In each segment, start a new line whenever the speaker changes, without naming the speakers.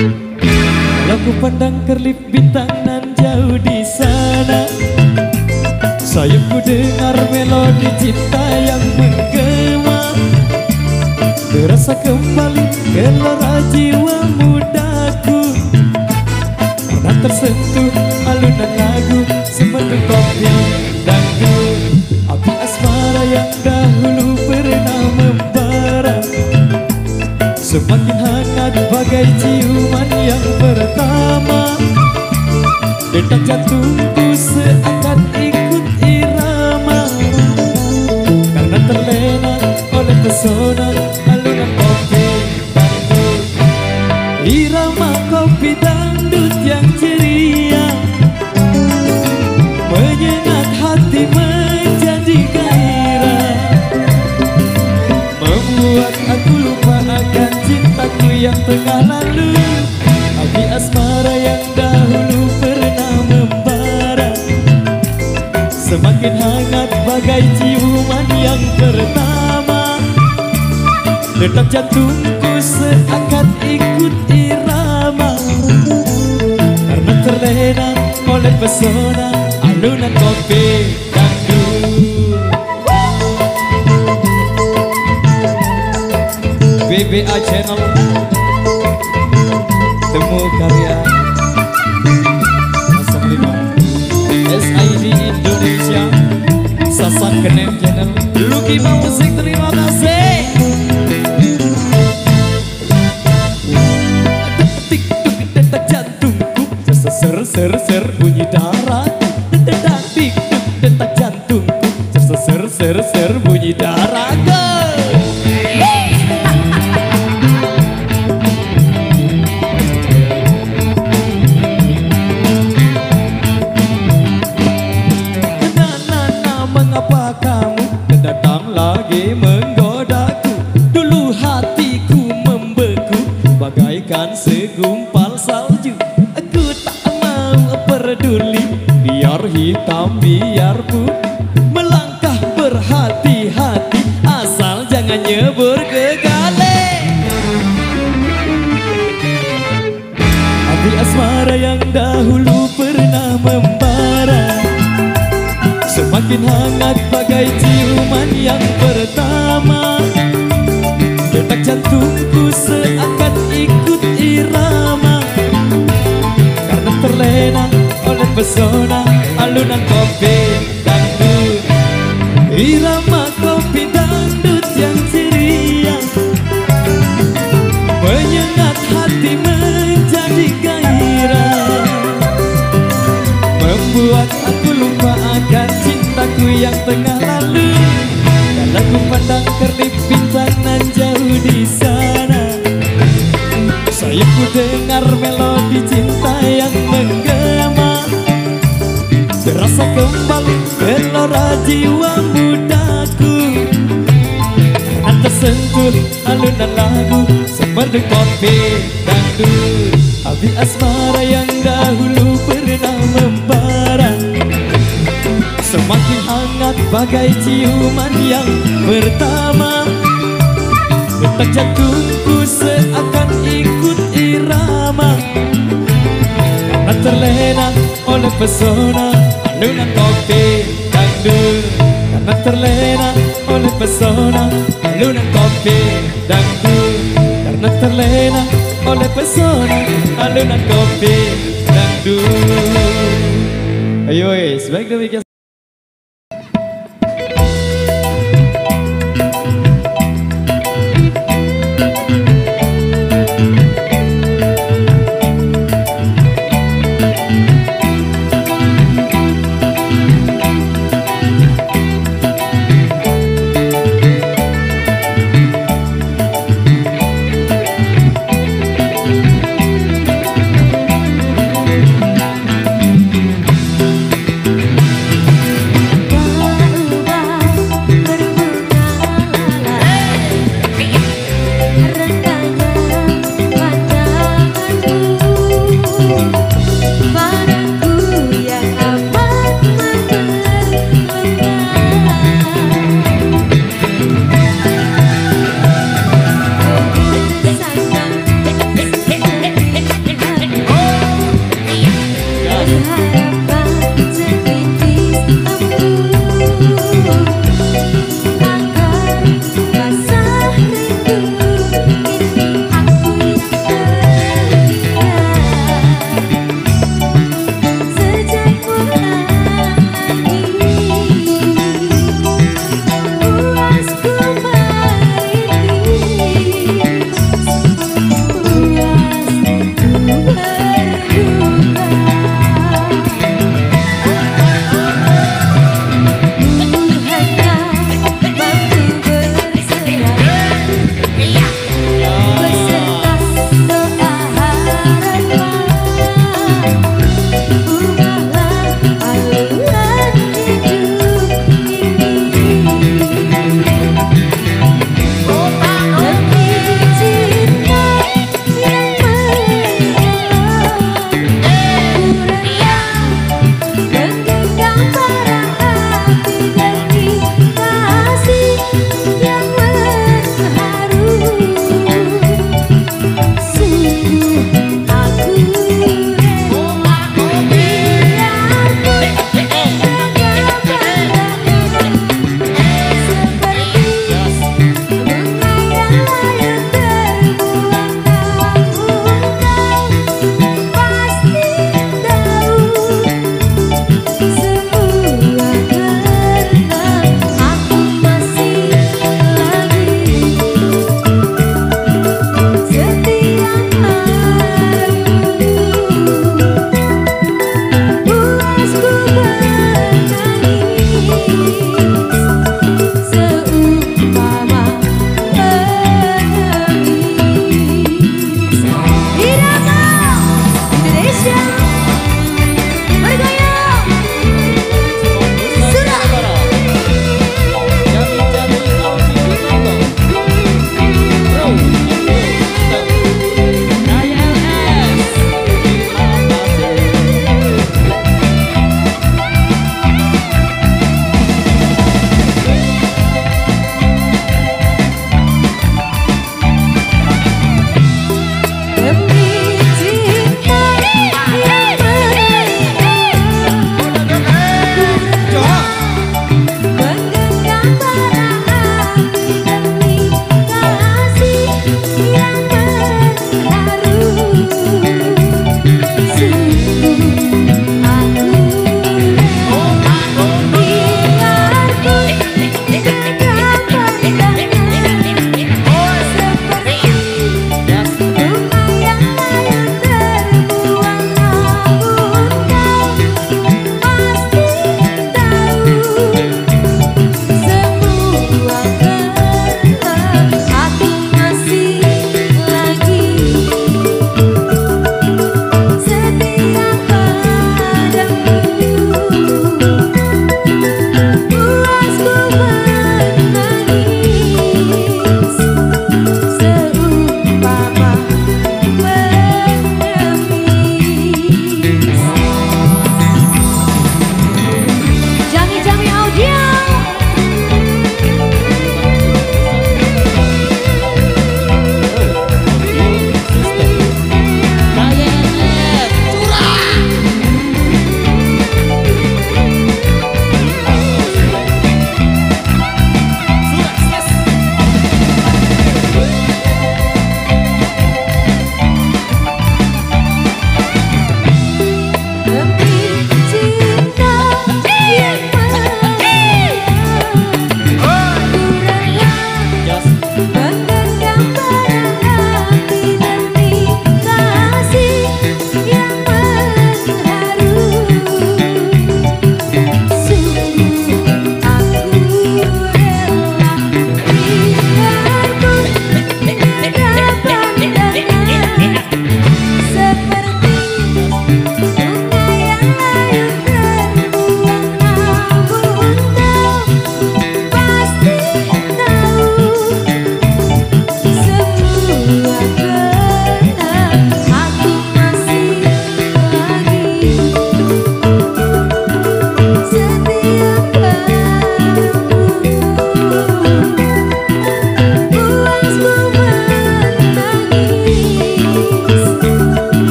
Kalau ku pandang kerlip bintang nan jauh di sana, sayupku dengar melodi cinta yang menggema. Terasa kembali gelora jiwa mudaku, pernah tersentuh alunan lagu semerdu kopi dangdut. Api asmara yang dahulu pernah membara, semakin hangat bagai ciuman yang pertama. Detak jantungku seakan ikut irama, karena terlena oleh pesona alunan kopi dangdut. Irama kopi dangdut yang ceria menyengat hati menjadi gairah, membuat aku lupa akan cintaku yang tengah lalu. Api asmara yang dahulu pernah membara, semakin hangat bagai ciuman yang pertama. Detak jantungku seakan ikut irama, karena terlena oleh pesona alunan kopi dangdut. BBA Channel, temu karya 05 SID Indonesia, Sasak Kenen Channel, Lucky Musik, terima kasih. Detak jantungku ser bunyi darah. Detak jantungku ser bunyi darah. Mengapa kamu datang lagi menggodaku? Dulu hatiku membeku bagaikan segumpal salju. Aku tak mau peduli, biar hitam biar putih. Melangkah berhati-hati, asal jangan nyebur ke gale. Api asmara yang dahulu pernah membara, semakin hangat bagai ciuman yang pertama. Detak jantungku seakan ikut irama, karena terlena oleh pesona alunan kopi dangdut. Irama kopi dangdut yang ceria menyengat hati menjadi gairah, membuat aku lupa akan cintaku yang tengah lalu. Kalau ku pandang kerlip bintang nan jauh di sana, sayupku dengar melodi cinta yang menggema. Terasa kembali gelora jiwa mudaku, karena tersentuh alunan lagu semerdu kopi dangdut. Api asmara yang dahulu pernah membara, semakin hangat bagai ciuman yang pertama. Detak jantungku seakan ikut irama, karena terlena oleh pesona alunan kopi dangdut. Karena terlena oleh pesona alunan kopi dangdut. Karena terlena oleh pesona alunan kopi dangdut. Ayo baik demikian.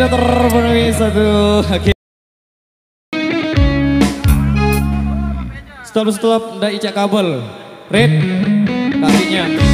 sudah terpenuhi satu. Oke. Stop, ndak Ica kabel. Red, kakinya.